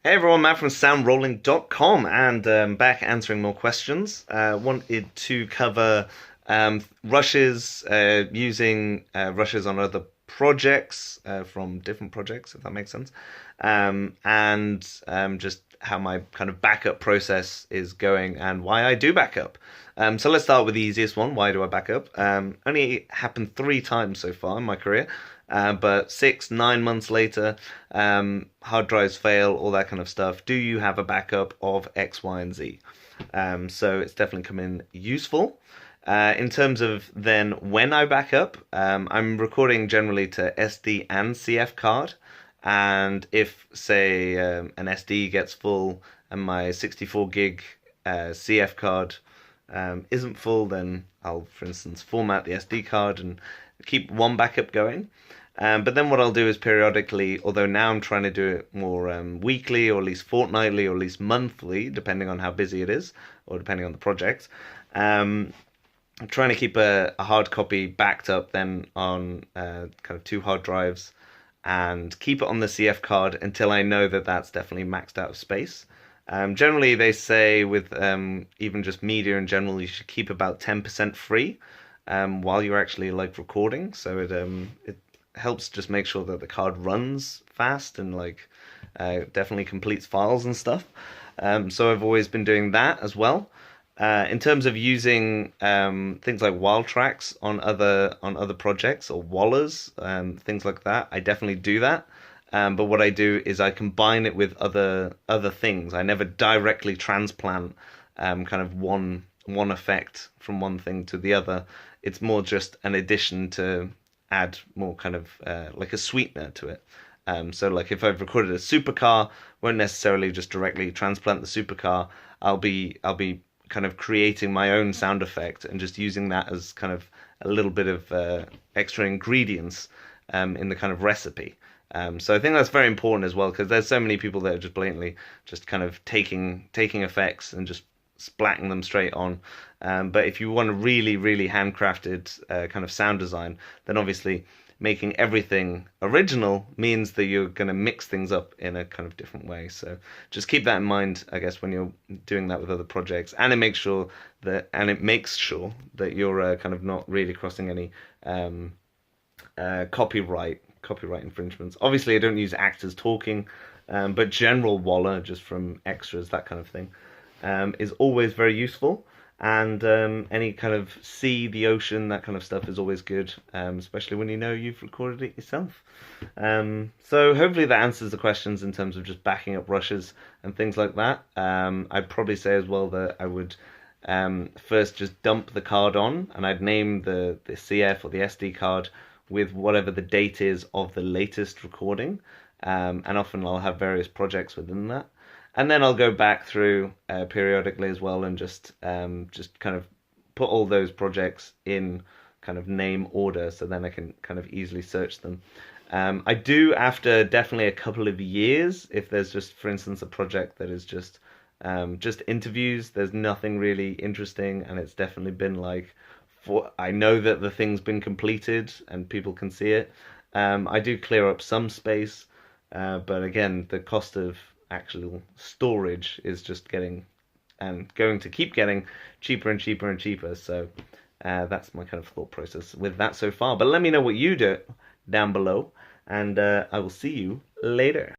Hey everyone, Matt from soundrolling.com and back answering more questions. Wanted to cover rushes, using rushes on other projects from different projects, if that makes sense, and just how my kind of backup process is going and why I do backup. So let's start with the easiest one. Why do I backup? Only happened 3 times so far in my career. But 6, 9 months later, hard drives fail, all that kind of stuff. Do you have a backup of X, Y, and Z? So it's definitely come in useful. In terms of then when I back up, I'm recording generally to SD and CF card. And if, say, an SD gets full and my 64 gig CF card isn't full, then I'll, for instance, format the SD card and keep one backup going. But then what I'll do is periodically, although now I'm trying to do it more weekly or at least fortnightly or at least monthly, depending on how busy it is or depending on the project. I'm trying to keep a hard copy backed up then on kind of 2 hard drives and keep it on the CF card until I know that that's definitely maxed out of space. Generally, they say with even just media in general, you should keep about 10% free while you're actually like recording. So it helps just make sure that the card runs fast and like definitely completes files and stuff. So I've always been doing that as well. In terms of using things like WAL tracks on other projects or wallers, things like that, I definitely do that. But what I do is I combine it with other things. I never directly transplant kind of one effect from one thing to the other. It's more just an addition to add more kind of like a sweetener to it. So like if I've recorded a supercar, won't necessarily just directly transplant the supercar. I'll be kind of creating my own sound effect and just using that as kind of a little bit of extra ingredients in the kind of recipe. So I think that's very important as well because there's so many people that are just blatantly just kind of taking effects and just splatting them straight on. But if you want a really, really handcrafted kind of sound design, then obviously making everything original means that you're going to mix things up in a kind of different way. So just keep that in mind, I guess, when you're doing that with other projects, and it makes sure that you're kind of not really crossing any copyright infringements. Obviously, I don't use actors talking, but general Waller, just from extras, that kind of thing, is always very useful. And any kind of sea, the ocean, that kind of stuff is always good, especially when you know you've recorded it yourself. So hopefully that answers the questions in terms of just backing up rushes and things like that. I'd probably say as well that I would first just dump the card on, and I'd name the CF or the SD card with whatever the date is of the latest recording. And often I'll have various projects within that. And then I'll go back through periodically as well and just kind of put all those projects in kind of name order so then I can kind of easily search them. I do after definitely a couple of years if there's just, for instance, a project that is just interviews. There's nothing really interesting, and it's definitely been like I know that the thing's been completed and people can see it. I do clear up some space, but again, the cost of actual storage is just getting and going to keep getting cheaper and cheaper and cheaper. So that's my kind of thought process with that so far. But let me know what you do down below, and I will see you later.